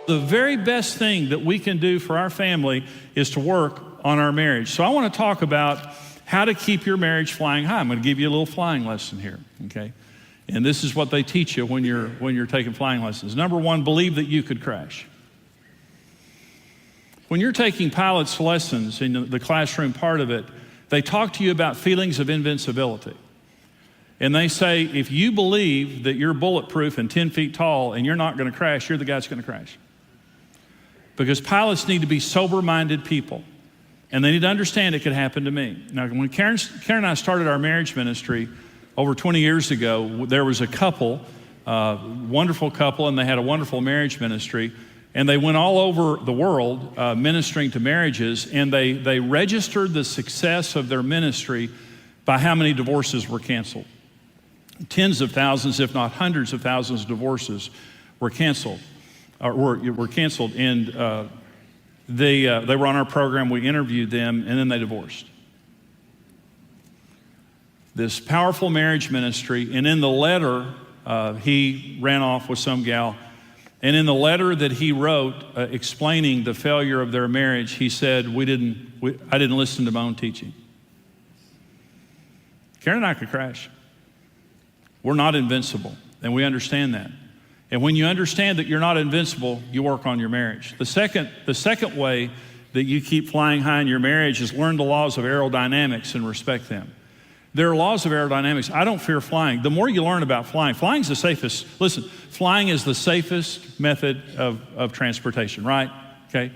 The very best thing that we can do for our family is to work on our marriage. So I want to talk about how to keep your marriage flying high. I'm going to give you a little flying lesson here, okay? And this is what they teach you when you're taking flying lessons. Number one, believe that you could crash. When you're taking pilot's lessons in the classroom part of it, they talk to you about feelings of invincibility. And they say, if you believe that you're bulletproof and 10 feet tall and you're not going to crash, you're the guy that's going to crash. Because pilots need to be sober-minded people. And they need to understand it could happen to me. Now, when Karen and I started our marriage ministry over 20 years ago, there was a couple, wonderful couple, and they had a wonderful marriage ministry. And they went all over the world ministering to marriages, and they registered the success of their ministry by how many divorces were canceled. Tens of thousands, if not hundreds of thousands of divorces were canceled. Were canceled, and they were on our program. We interviewed them, and then they divorced. This powerful marriage ministry, and in the letter, he ran off with some gal, and in the letter that he wrote explaining the failure of their marriage, he said, I didn't listen to my own teaching. Karen and I could crash. We're not invincible, and we understand that. And when you understand that you're not invincible, you work on your marriage. The second way that you keep flying high in your marriage is learn the laws of aerodynamics and respect them. There are laws of aerodynamics. I don't fear flying. The more you learn about flying, flying's the safest. Listen, flying is the safest method of transportation, right? Okay.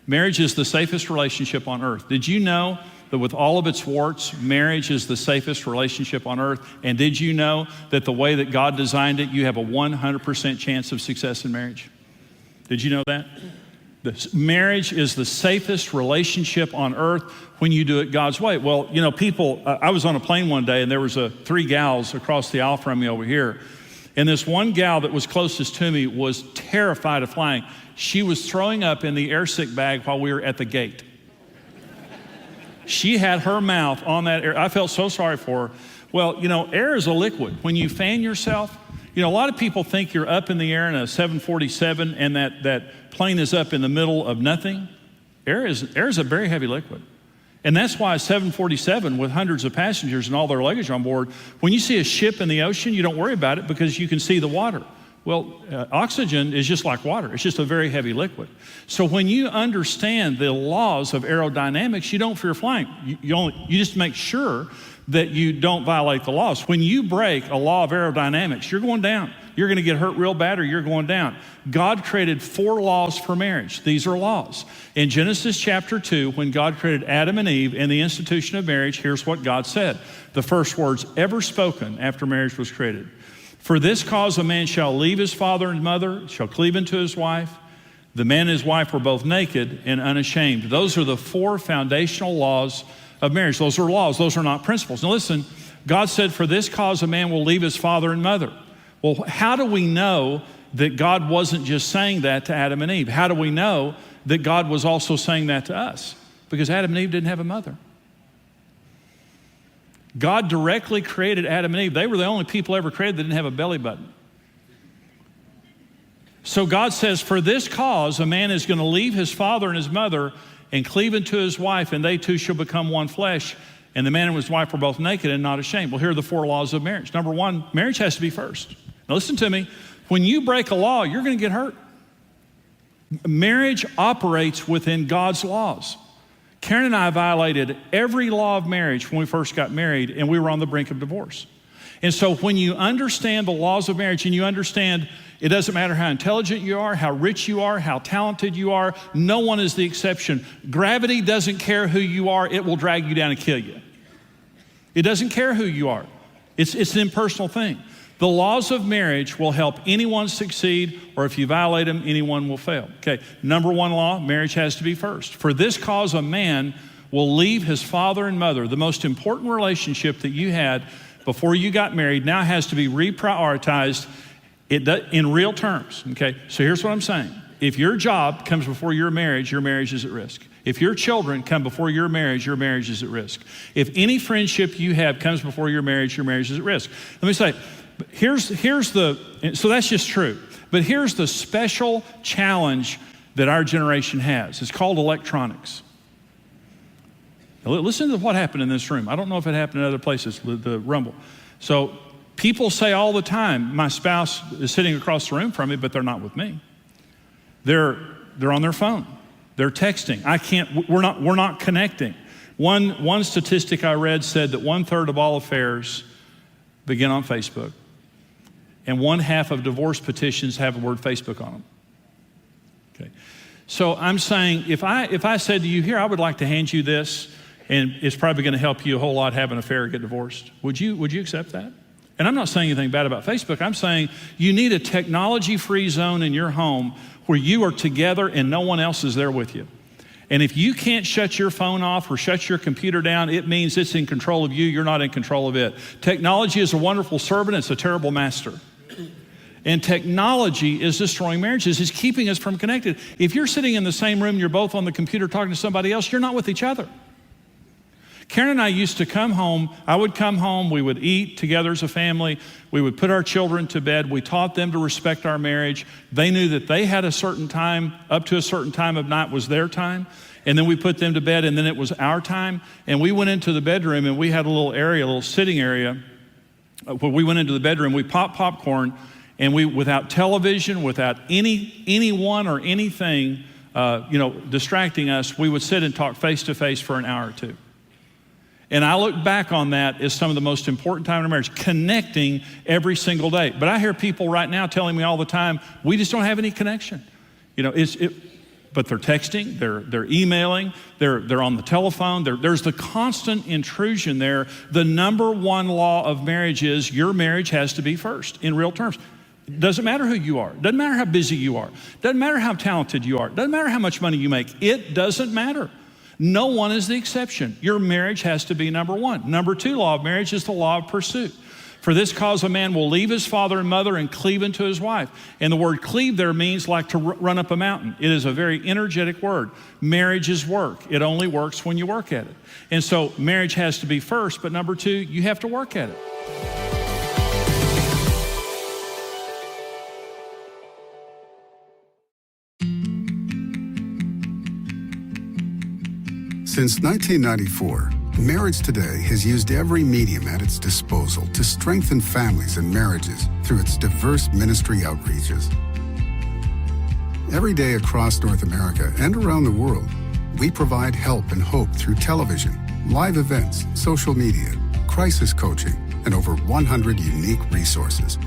Marriage is the safest relationship on earth. Did you know that with all of its warts, marriage is the safest relationship on earth? And did you know that the way that God designed it, you have a 100% chance of success in marriage? Did you know that? Marriage is the safest relationship on earth when you do it God's way. Well, you know, people, I was on a plane one day and there was 3 gals across the aisle from me over here. And this one gal that was closest to me was terrified of flying. She was throwing up in the airsick bag while we were at the gate. She had her mouth on that air. I felt so sorry for her. Well, you know, air is a liquid. When you fan yourself, you know, a lot of people think you're up in the air in a 747 and that plane is up in the middle of nothing. Air is a very heavy liquid. And that's why a 747 with hundreds of passengers and all their luggage on board, when you see a ship in the ocean, you don't worry about it because you can see the water. Well, oxygen is just like water. It's just a very heavy liquid. So when you understand the laws of aerodynamics, you don't fear flying. You just make sure that you don't violate the laws. When you break a law of aerodynamics, you're going down. You're going to get hurt real bad or you're going down. God created 4 laws for marriage. These are laws. In Genesis chapter 2, when God created Adam and Eve and the institution of marriage, here's what God said. The first words ever spoken after marriage was created. For this cause a man shall leave his father and mother, shall cleave unto his wife. The man and his wife were both naked and unashamed. Those are the 4 foundational laws of marriage. Those are laws. Those are not principles. Now listen, God said, for this cause a man will leave his father and mother. Well, how do we know that God wasn't just saying that to Adam and Eve? How do we know that God was also saying that to us? Because Adam and Eve didn't have a mother. God directly created Adam and Eve. They were the only people ever created that didn't have a belly button. So God says, for this cause, a man is going to leave his father and his mother and cleave unto his wife, and they two shall become one flesh. And the man and his wife were both naked and not ashamed. Well, here are the 4 laws of marriage. Number 1, marriage has to be first. Now listen to me. When you break a law, you're going to get hurt. Marriage operates within God's laws. Karen and I violated every law of marriage when we first got married, and we were on the brink of divorce. And so when you understand the laws of marriage and you understand it doesn't matter how intelligent you are, how rich you are, how talented you are, no one is the exception. Gravity doesn't care who you are, it will drag you down and kill you. It doesn't care who you are. It's an impersonal thing. The laws of marriage will help anyone succeed, or if you violate them, anyone will fail. Okay, number 1 law, marriage has to be first. For this cause, a man will leave his father and mother. The most important relationship that you had before you got married now has to be reprioritized in real terms, okay? So here's what I'm saying. If your job comes before your marriage is at risk. If your children come before your marriage is at risk. If any friendship you have comes before your marriage is at risk. Let me say, so that's just true. But here's the special challenge that our generation has. It's called electronics. Now, listen to what happened in this room. I don't know if it happened in other places, the rumble. So people say all the time, my spouse is sitting across the room from me, but they're not with me. They're on their phone. They're texting. We're not connecting. One statistic I read said that 1/3 of all affairs begin on Facebook, and 1/2 of divorce petitions have the word Facebook on them. Okay. So I'm saying, if I said to you, here, I would like to hand you this, and it's probably going to help you a whole lot have an affair or get divorced, would you accept that? And I'm not saying anything bad about Facebook. I'm saying you need a technology-free zone in your home where you are together and no one else is there with you. And if you can't shut your phone off or shut your computer down, it means it's in control of you. You're not in control of it. Technology is a wonderful servant. It's a terrible master. And technology is destroying marriages. It's keeping us from connected. If you're sitting in the same room, you're both on the computer talking to somebody else, you're not with each other. Karen and I used to come home. I would come home. We would eat together as a family. We would put our children to bed. We taught them to respect our marriage. They knew that they had a certain time, up to a certain time of night was their time. And then we put them to bed, and then it was our time. And we went into the bedroom, and we had a little area, a little sitting area. When we went into the bedroom, we popped popcorn, and we, without television, without anyone or anything, distracting us, we would sit and talk face to face for an hour or two. And I look back on that as some of the most important time in our marriage, connecting every single day. But I hear people right now telling me all the time, we just don't have any connection. But they're texting, they're emailing, they're on the telephone. There's the constant intrusion there. The number one law of marriage is your marriage has to be first, in real terms. It doesn't matter who you are. It doesn't matter how busy you are. It doesn't matter how talented you are. It doesn't matter how much money you make. It doesn't matter. No one is the exception. Your marriage has to be number one. Number two law of marriage is the law of pursuit. For this cause a man will leave his father and mother and cleave unto his wife. And the word cleave there means like to run up a mountain. It is a very energetic word. Marriage is work. It only works when you work at it. And so marriage has to be first, but number two, you have to work at it. Since 1994, Marriage Today has used every medium at its disposal to strengthen families and marriages through its diverse ministry outreaches. Every day across North America and around the world, we provide help and hope through television, live events, social media, crisis coaching, and over 100 unique resources.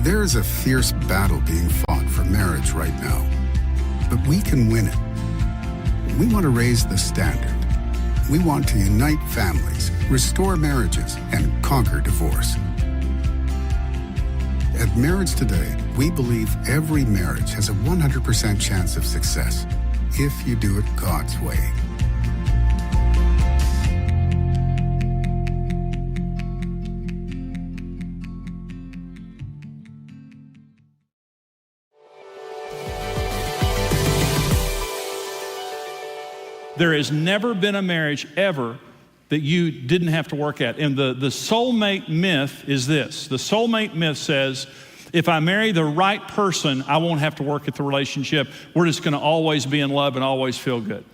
There is a fierce battle being fought for marriage right now, but we can win it. We want to raise the standard. We want to unite families, restore marriages, and conquer divorce. At Marriage Today, we believe every marriage has a 100% chance of success if you do it God's way. There has never been a marriage ever that you didn't have to work at. And the soulmate myth is this. The soulmate myth says, if I marry the right person, I won't have to work at the relationship. We're just going to always be in love and always feel good.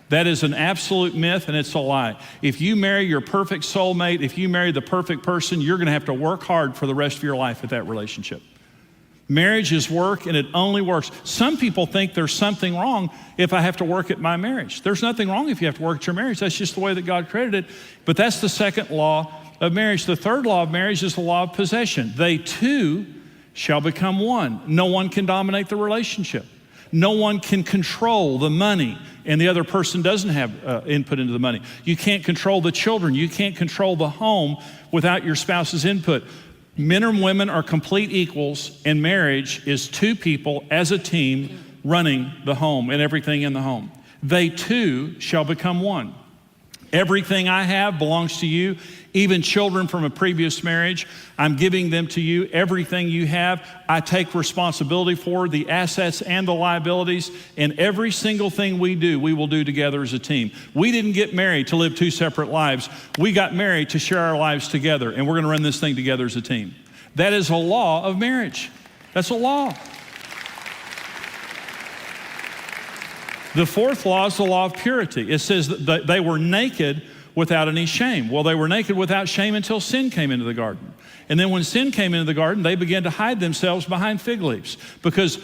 That is an absolute myth, and it's a lie. If you marry your perfect soulmate, if you marry the perfect person, you're going to have to work hard for the rest of your life at that relationship. Marriage is work, and it only works. Some people think there's something wrong if I have to work at my marriage. There's nothing wrong if you have to work at your marriage. That's just the way that God created it. But that's the second law of marriage. The third law of marriage is the law of possession. They two shall become one. No one can dominate the relationship. No one can control the money, and the other person doesn't have input into the money. You can't control the children. You can't control the home without your spouse's input. Men and women are complete equals, and marriage is two people as a team running the home and everything in the home. They two shall become one. Everything I have belongs to you, even children from a previous marriage. I'm giving them to you. Everything you have, I take responsibility for, the assets and the liabilities, and every single thing we do, we will do together as a team. We didn't get married to live two separate lives. We got married to share our lives together, and we're going to run this thing together as a team. That is a law of marriage. That's a law. The fourth law is the law of purity. It says that they were naked without any shame. Well, they were naked without shame until sin came into the garden. And then when sin came into the garden, they began to hide themselves behind fig leaves. Because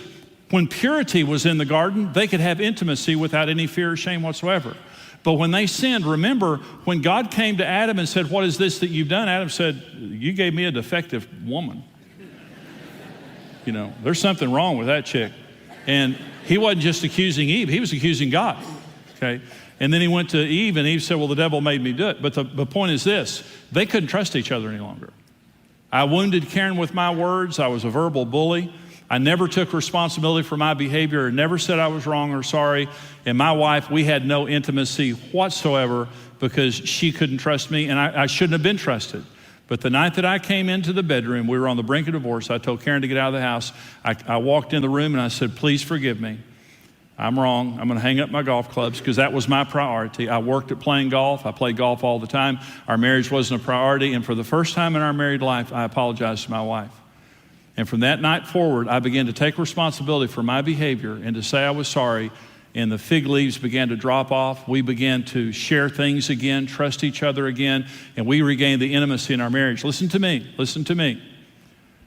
when purity was in the garden, they could have intimacy without any fear or shame whatsoever. But when they sinned, remember, when God came to Adam and said, "What is this that you've done?" Adam said, "You gave me a defective woman. You know, there's something wrong with that chick." And he wasn't just accusing Eve, he was accusing God, okay? And then he went to Eve, and Eve said, "Well, the devil made me do it." But the point is this: they couldn't trust each other any longer. I wounded Karen with my words. I was a verbal bully. I never took responsibility for my behavior, or never said I was wrong or sorry. And my wife, we had no intimacy whatsoever because she couldn't trust me, and I shouldn't have been trusted. But the night that I came into the bedroom, we were on the brink of divorce. I told Karen to get out of the house. I walked in the room and I said, "Please forgive me. I'm wrong. I'm going to hang up my golf clubs," because that was my priority. I worked at playing golf. I played golf all the time. Our marriage wasn't a priority. And for the first time in our married life, I apologized to my wife. And from that night forward, I began to take responsibility for my behavior and to say I was sorry. And the fig leaves began to drop off. We began to share things again, trust each other again, and we regained the intimacy in our marriage. Listen to me. Listen to me.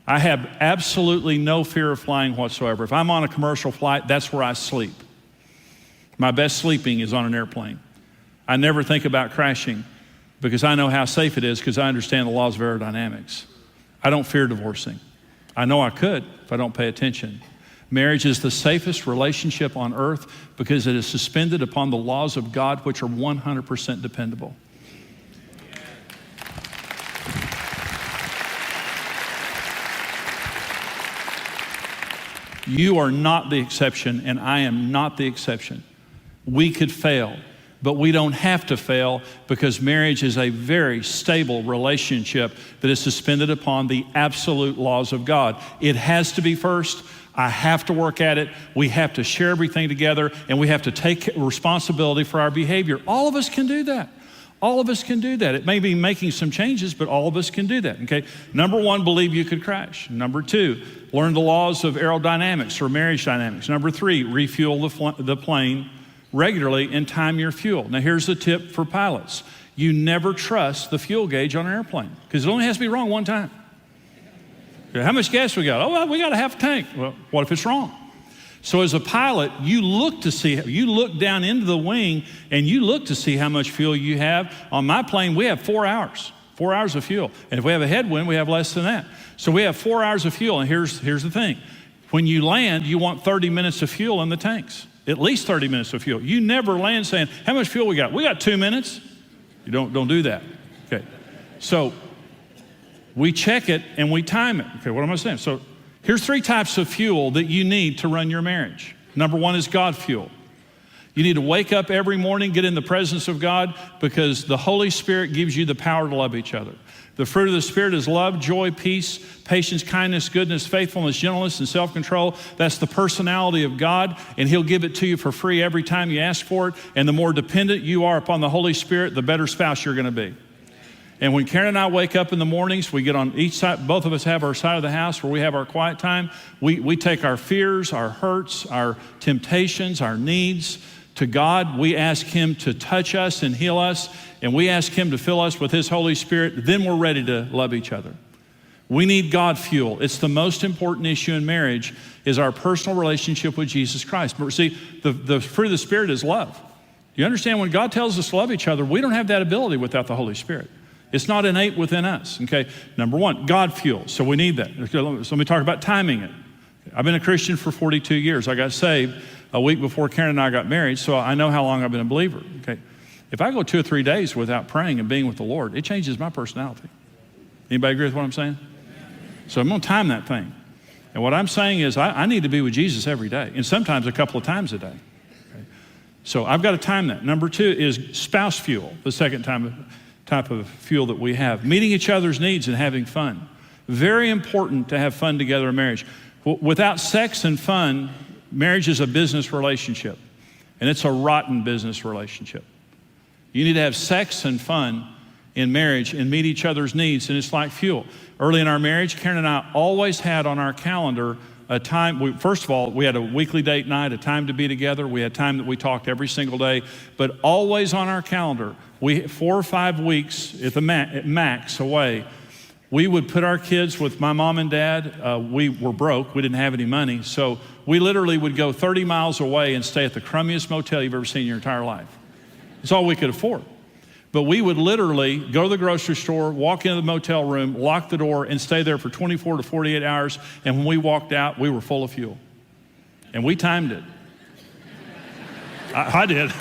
I have absolutely no fear of flying whatsoever. If I'm on a commercial flight, that's where I sleep. My best sleeping is on an airplane. I never think about crashing because I know how safe it is, because I understand the laws of aerodynamics. I don't fear divorcing. I know I could if I don't pay attention. Marriage is the safest relationship on earth because it is suspended upon the laws of God, which are 100% dependable. You are not the exception, and I am not the exception. We could fail, but we don't have to fail, because marriage is a very stable relationship that is suspended upon the absolute laws of God. It has to be first. I have to work at it. We have to share everything together, and we have to take responsibility for our behavior. All of us can do that. All of us can do that. It may be making some changes, but all of us can do that, okay? Number one, believe you could crash. Number two, learn the laws of aerodynamics or marriage dynamics. Number three, refuel the plane regularly and time your fuel. Now here's the tip for pilots. You never trust the fuel gauge on an airplane, because it only has to be wrong one time. Okay, how much gas we got? Oh, well, we got a half tank. Well, what if it's wrong? So as a pilot, you look down into the wing and you look to see how much fuel you have. On my plane, we have 4 hours of fuel. And if we have a headwind, we have less than that. So we have 4 hours of fuel. And here's the thing. When you land, you want 30 minutes of fuel in the tanks, at least 30 minutes of fuel. You never land saying, "How much fuel we got?" We got 2 minutes. You don't do that. Okay. So we check it and we time it. Okay, what am I saying? So here's 3 types of fuel that you need to run your marriage. Number one is God fuel. You need to wake up every morning, get in the presence of God, because the Holy Spirit gives you the power to love each other. The fruit of the Spirit is love, joy, peace, patience, kindness, goodness, faithfulness, gentleness, and self-control. That's the personality of God, and He'll give it to you for free every time you ask for it. And the more dependent you are upon the Holy Spirit, the better spouse you're going to be. And when Karen and I wake up in the mornings, we get on each side, both of us have our side of the house where we have our quiet time. We take our fears, our hurts, our temptations, our needs to God. We ask Him to touch us and heal us, and we ask Him to fill us with His Holy Spirit. Then we're ready to love each other. We need God fuel. It's the most important issue in marriage, is our personal relationship with Jesus Christ. But see, the fruit of the Spirit is love. You understand, when God tells us to love each other, we don't have that ability without the Holy Spirit. It's not innate within us, okay? Number one, God fuel, so we need that. So let me talk about timing it. I've been a Christian for 42 years. I got saved a week before Karen and I got married, so I know how long I've been a believer, okay? If I go 2 or 3 days without praying and being with the Lord, it changes my personality. Anybody agree with what I'm saying? So I'm gonna time that thing. And what I'm saying is I need to be with Jesus every day, and sometimes a couple of times a day. Okay? So I've got to time that. Number two is spouse fuel, the second type of fuel that we have. Meeting each other's needs and having fun. Very important to have fun together in marriage. Without sex and fun, marriage is a business relationship, and it's a rotten business relationship. You need to have sex and fun, in marriage and meet each other's needs, and it's like fuel. Early in our marriage, Karen and I always had on our calendar a time. First of all, we had a weekly date night, a time to be together. We had time that we talked every single day, but always on our calendar, 4 or 5 weeks at the max away, we would put our kids with my mom and dad. We were broke. We didn't have any money. So we literally would go 30 miles away and stay at the crummiest motel you've ever seen in your entire life. It's all we could afford. But we would literally go to the grocery store, walk into the motel room, lock the door, and stay there for 24 to 48 hours. And when we walked out, we were full of fuel. And we timed it. I did.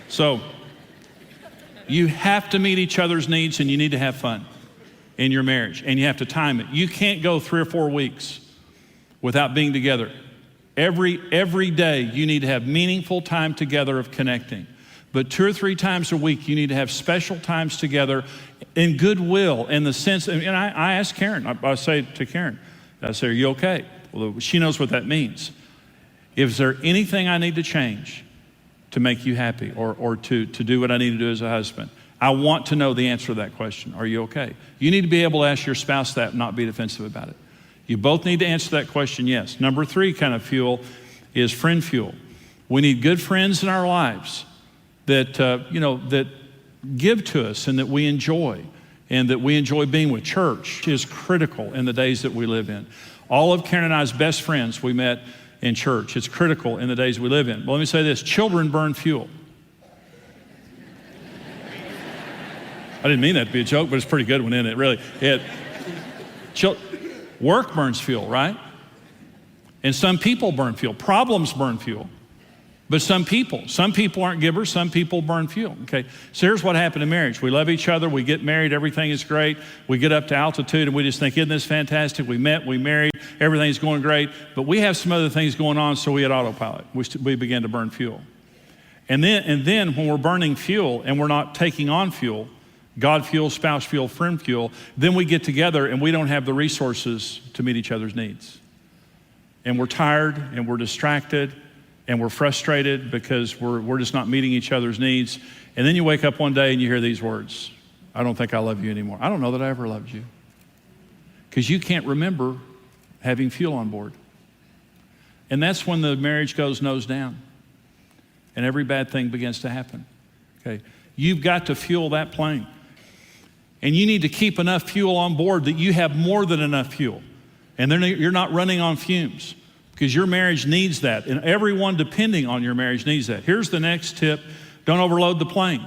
So you have to meet each other's needs, and you need to have fun in your marriage, and you have to time it. You can't go 3 or 4 weeks without being together. Every day you need to have meaningful time together of connecting. But 2 or 3 times a week you need to have special times together in goodwill, in the sense, and I asked Karen, I say to Karen, I say, are you okay? Well, she knows what that means. Is there anything I need to change to make you happy, or to do what I need to do as a husband? I want to know the answer to that question. Are you okay? You need to be able to ask your spouse that and not be defensive about it. You both need to answer that question, yes. Number 3 kind of fuel is friend fuel. We need good friends in our lives that, that give to us and that we enjoy, and that we enjoy being with. Church is critical in the days that we live in. All of Karen and I's best friends we met in church. It's critical in the days we live in. Well, let me say this, children burn fuel. I didn't mean that to be a joke, but it's a pretty good one, isn't it? Really. Work burns fuel, right? And some people burn fuel. Problems burn fuel. But some people aren't givers, some people burn fuel, okay? So here's what happened in marriage. We love each other, we get married, everything is great. We get up to altitude and we just think, isn't this fantastic? We met, we married, everything's going great. But we have some other things going on, so we hit autopilot. We began to burn fuel. And then when we're burning fuel and we're not taking on fuel, God fuel, spouse fuel, friend fuel, then we get together and we don't have the resources to meet each other's needs. And we're tired and we're distracted and we're frustrated because we're just not meeting each other's needs. And then you wake up one day and you hear these words, I don't think I love you anymore. I don't know that I ever loved you. Because you can't remember having fuel on board. And that's when the marriage goes nose down and every bad thing begins to happen, okay? You've got to fuel that plane. And you need to keep enough fuel on board that you have more than enough fuel. And then you're not running on fumes, because your marriage needs that. And everyone depending on your marriage needs that. Here's the next tip. Don't overload the plane.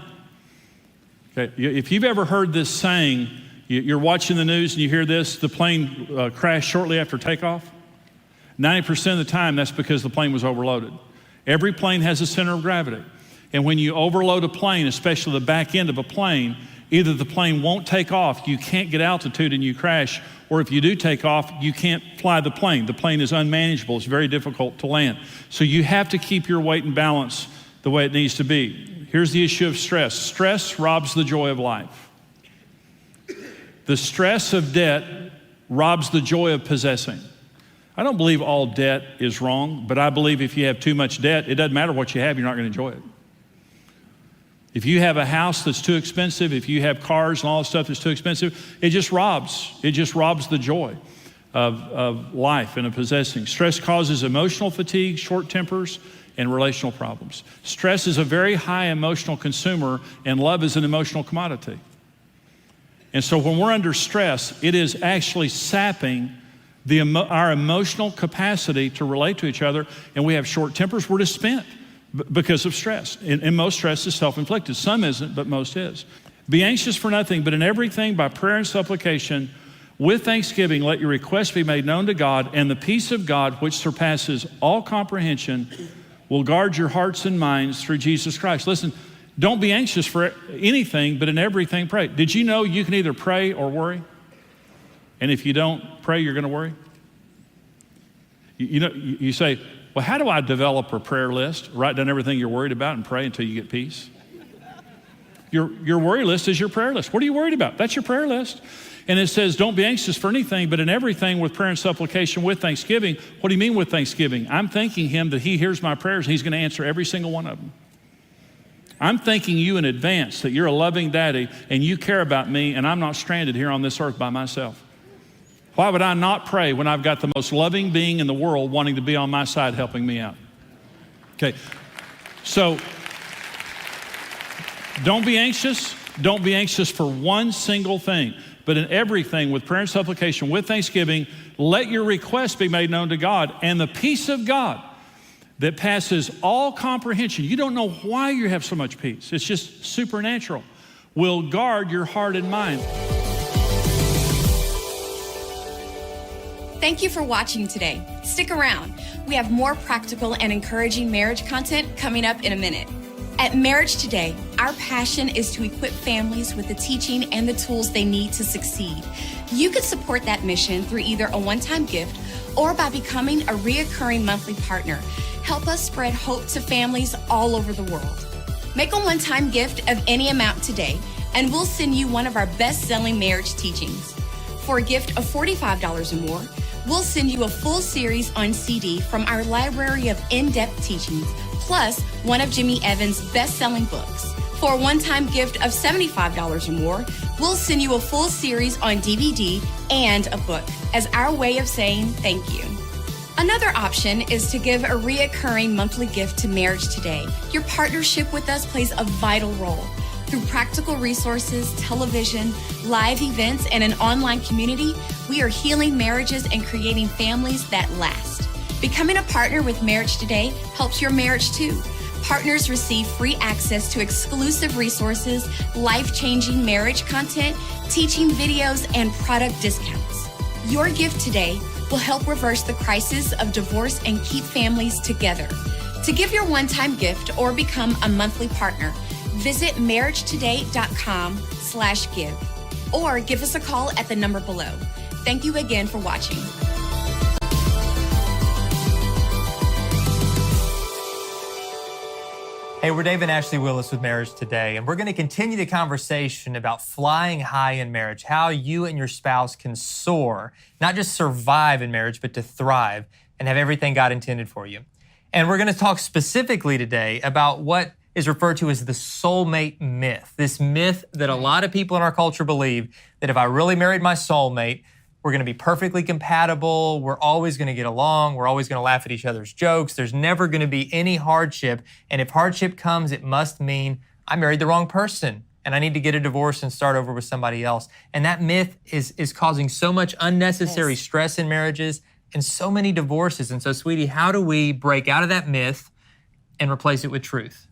Okay. If you've ever heard this saying, you're watching the news and you hear this, the plane crashed shortly after takeoff. 90% of the time, that's because the plane was overloaded. Every plane has a center of gravity. And when you overload a plane, especially the back end of a plane, either the plane won't take off, you can't get altitude and you crash, or if you do take off, you can't fly the plane. The plane is unmanageable. It's very difficult to land. So you have to keep your weight and balance the way it needs to be. Here's the issue of stress. Stress robs the joy of life. The stress of debt robs the joy of possessing. I don't believe all debt is wrong, but I believe if you have too much debt, it doesn't matter what you have, you're not going to enjoy it. If you have a house that's too expensive, if you have cars and all this stuff that's too expensive, it just robs the joy of life and of possessing. Stress causes emotional fatigue, short tempers, and relational problems. Stress is a very high emotional consumer, and love is an emotional commodity. And so when we're under stress, it is actually sapping our emotional capacity to relate to each other, and we have short tempers. We're just spent because of stress. And most stress is self-inflicted. Some isn't, but most is. Be anxious for nothing, but in everything by prayer and supplication, with thanksgiving, let your requests be made known to God, and the peace of God, which surpasses all comprehension, will guard your hearts and minds through Jesus Christ. Listen, don't be anxious for anything, but in everything pray. Did you know you can either pray or worry? And if you don't pray, you're going to worry? You say, well, how do I develop a prayer list? Write down everything you're worried about and pray until you get peace. Your worry list is your prayer list. What are you worried about? That's your prayer list. And it says, don't be anxious for anything, but in everything with prayer and supplication with thanksgiving. What do you mean with thanksgiving? I'm thanking him that he hears my prayers and he's going to answer every single one of them. I'm thanking you in advance that you're a loving daddy and you care about me and I'm not stranded here on this earth by myself. Why would I not pray when I've got the most loving being in the world wanting to be on my side helping me out? Okay, so don't be anxious. Don't be anxious for one single thing, but in everything with prayer and supplication, with thanksgiving, let your requests be made known to God, and the peace of God that passes all comprehension, you don't know why you have so much peace, it's just supernatural, will guard your heart and mind. Thank you for watching today. Stick around. We have more practical and encouraging marriage content coming up in a minute. At Marriage Today, our passion is to equip families with the teaching and the tools they need to succeed. You could support that mission through either a one-time gift or by becoming a reoccurring monthly partner. Help us spread hope to families all over the world. Make a one-time gift of any amount today, and we'll send you one of our best-selling marriage teachings. For a gift of $45 or more, we'll send you a full series on CD from our library of in-depth teachings, plus one of Jimmy Evans' best-selling books. For a one-time gift of $75 or more, we'll send you a full series on DVD and a book as our way of saying thank you. Another option is to give a reoccurring monthly gift to Marriage Today. Your partnership with us plays a vital role. Through practical resources, television, live events, and an online community, we are healing marriages and creating families that last. Becoming a partner with Marriage Today helps your marriage too. Partners receive free access to exclusive resources, life-changing marriage content, teaching videos, and product discounts. Your gift today will help reverse the crisis of divorce and keep families together. To give your one-time gift or become a monthly partner, visit marriagetoday.com/give or give us a call at the number below. Thank you again for watching. Hey, we're Dave and Ashley Willis with Marriage Today, and we're going to continue the conversation about flying high in marriage, how you and your spouse can soar, not just survive in marriage, but to thrive and have everything God intended for you. And we're going to talk specifically today about what is referred to as the soulmate myth, this myth that a lot of people in our culture believe that if I really married my soulmate, we're going to be perfectly compatible. We're always going to get along. We're always going to laugh at each other's jokes. There's never going to be any hardship. And if hardship comes, it must mean I married the wrong person and I need to get a divorce and start over with somebody else. And that myth is causing so much unnecessary stress in marriages and so many divorces. And so, sweetie, how do we break out of that myth and replace it with truth?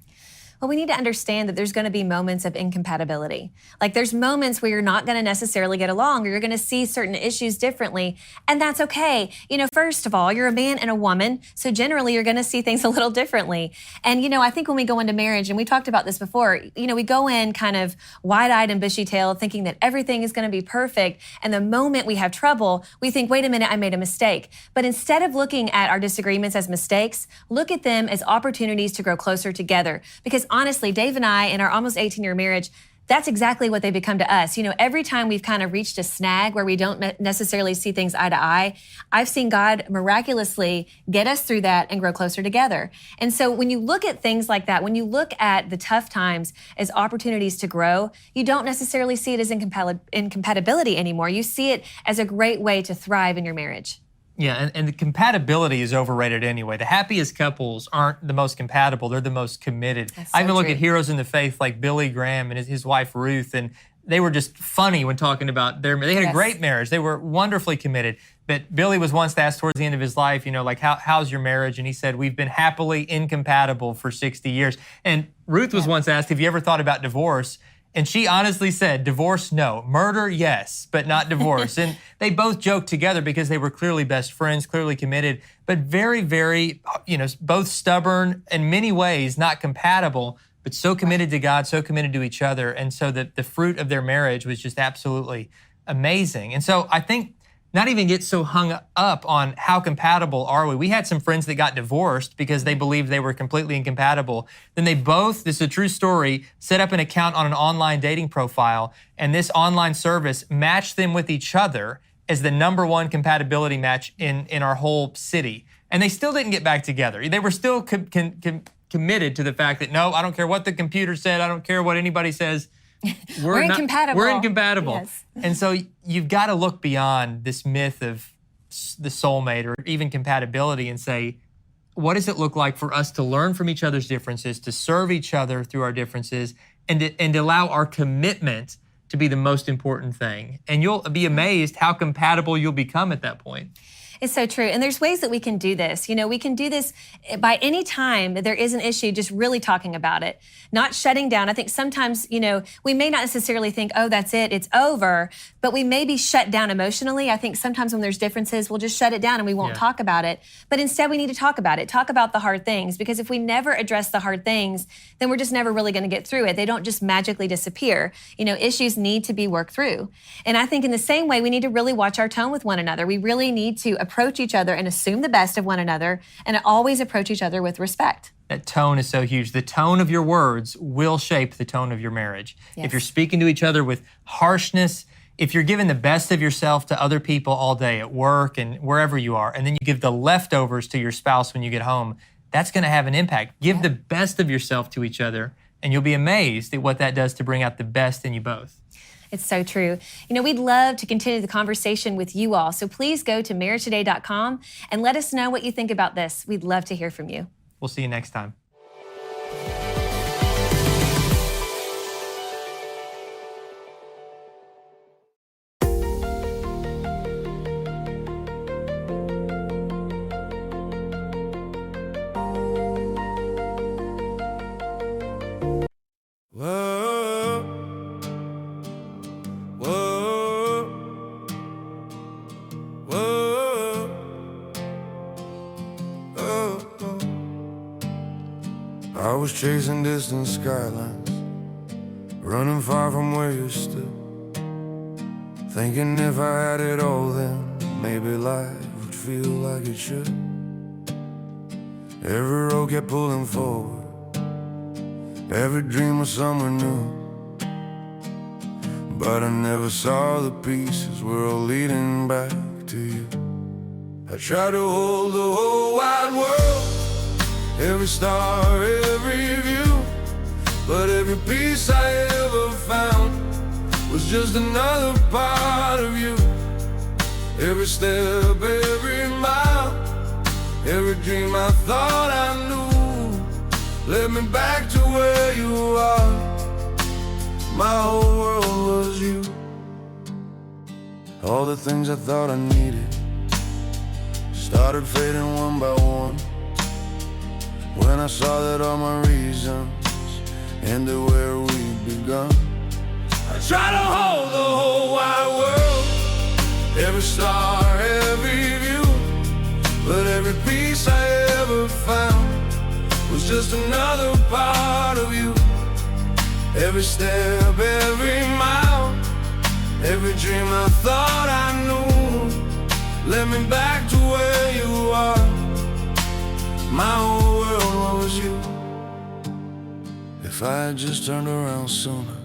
Well, we need to understand that there's going to be moments of incompatibility. Like there's moments where you're not going to necessarily get along or you're going to see certain issues differently, and that's okay. You know, first of all, you're a man and a woman, so generally you're going to see things a little differently. And, you know, I think when we go into marriage, and we talked about this before, you know, we go in kind of wide-eyed and bushy-tailed thinking that everything is going to be perfect, and the moment we have trouble, we think, wait a minute, I made a mistake. But instead of looking at our disagreements as mistakes, look at them as opportunities to grow closer together. Because honestly, Dave and I, in our almost 18-year marriage, that's exactly what they become to us. You know, every time we've kind of reached a snag where we don't necessarily see things eye to eye, I've seen God miraculously get us through that and grow closer together. And so when you look at things like that, when you look at the tough times as opportunities to grow, you don't necessarily see it as incompatibility anymore. You see it as a great way to thrive in your marriage. Yeah, and the compatibility is overrated anyway. The happiest couples aren't the most compatible, they're the most committed. That's so I even look true. at heroes in the faith like Billy Graham and his wife Ruth, and they were just funny when talking about they had a great marriage. They were wonderfully committed. But Billy was once asked towards the end of his life, you know, like, how's your marriage? And he said, we've been happily incompatible for 60 years. And Ruth was once asked, have you ever thought about divorce? And she honestly said, divorce, no. Murder, yes, but not divorce. And they both joked together because they were clearly best friends, clearly committed, but very, very, you know, both stubborn, in many ways not compatible, but so committed to God, so committed to each other. And so the fruit of their marriage was just absolutely amazing. And so I think not even get so hung up on how compatible are we. We had some friends that got divorced because they believed they were completely incompatible. Then they both, this is a true story, set up an account on an online dating profile, and this online service matched them with each other as the #1 compatibility match in our whole city. And they still didn't get back together. They were still committed to the fact that, no, I don't care what the computer said. I don't care what anybody says. We're incompatible. We're incompatible. Yes. And so you've got to look beyond this myth of the soulmate or even compatibility and say, what does it look like for us to learn from each other's differences, to serve each other through our differences, and to allow our commitment to be the most important thing? And you'll be amazed how compatible you'll become at that point. It's so true. And there's ways that we can do this. You know, we can do this by any time that there is an issue, just really talking about it, not shutting down. I think sometimes, you know, we may not necessarily think, oh, that's it, it's over, but we may be shut down emotionally. I think sometimes when there's differences, we'll just shut it down and we won't talk about it. But instead, we need to talk about it, talk about the hard things, because if we never address the hard things, then we're just never really going to get through it. They don't just magically disappear. You know, issues need to be worked through. And I think in the same way, we need to really watch our tone with one another. We really need to approach each other and assume the best of one another, and always approach each other with respect. That tone is so huge. The tone of your words will shape the tone of your marriage. Yes. If you're speaking to each other with harshness, if you're giving the best of yourself to other people all day at work and wherever you are, and then you give the leftovers to your spouse when you get home, that's going to have an impact. Give the best of yourself to each other, and you'll be amazed at what that does to bring out the best in you both. It's so true. You know, we'd love to continue the conversation with you all. So please go to marriagetoday.com and let us know what you think about this. We'd love to hear from you. We'll see you next time. I was chasing distant skylines, running far from where you stood, thinking if I had it all then maybe life would feel like it should. Every road kept pulling forward, every dream was somewhere new, but I never saw the pieces were all leading back to you. I tried to hold the whole wide world, every star, every view, but every piece I ever found was just another part of you. Every step, every mile, every dream I thought I knew led me back to where you are. My whole world was you. All the things I thought I needed started fading one by one, when I saw that all my reasons ended where we'd begun. I tried to hold the whole wide world, every star, every view, but every piece I ever found was just another part of you. Every step, every mile, every dream I thought I knew led me back to where you are. My whole world was you. If I had just turned around sooner,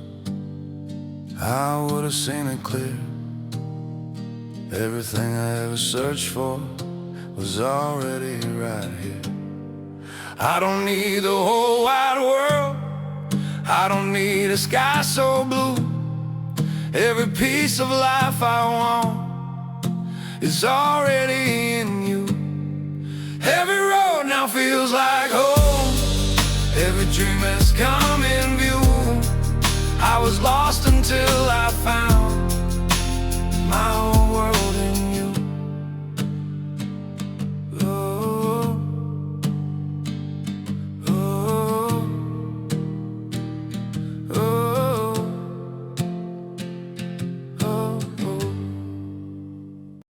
I would have seen it clear. Everything I ever searched for was already right here. I don't need the whole wide world, I don't need a sky so blue. Every piece of life I want is already in you. Every road now feels like home, every dream has come in view. I was lost until I found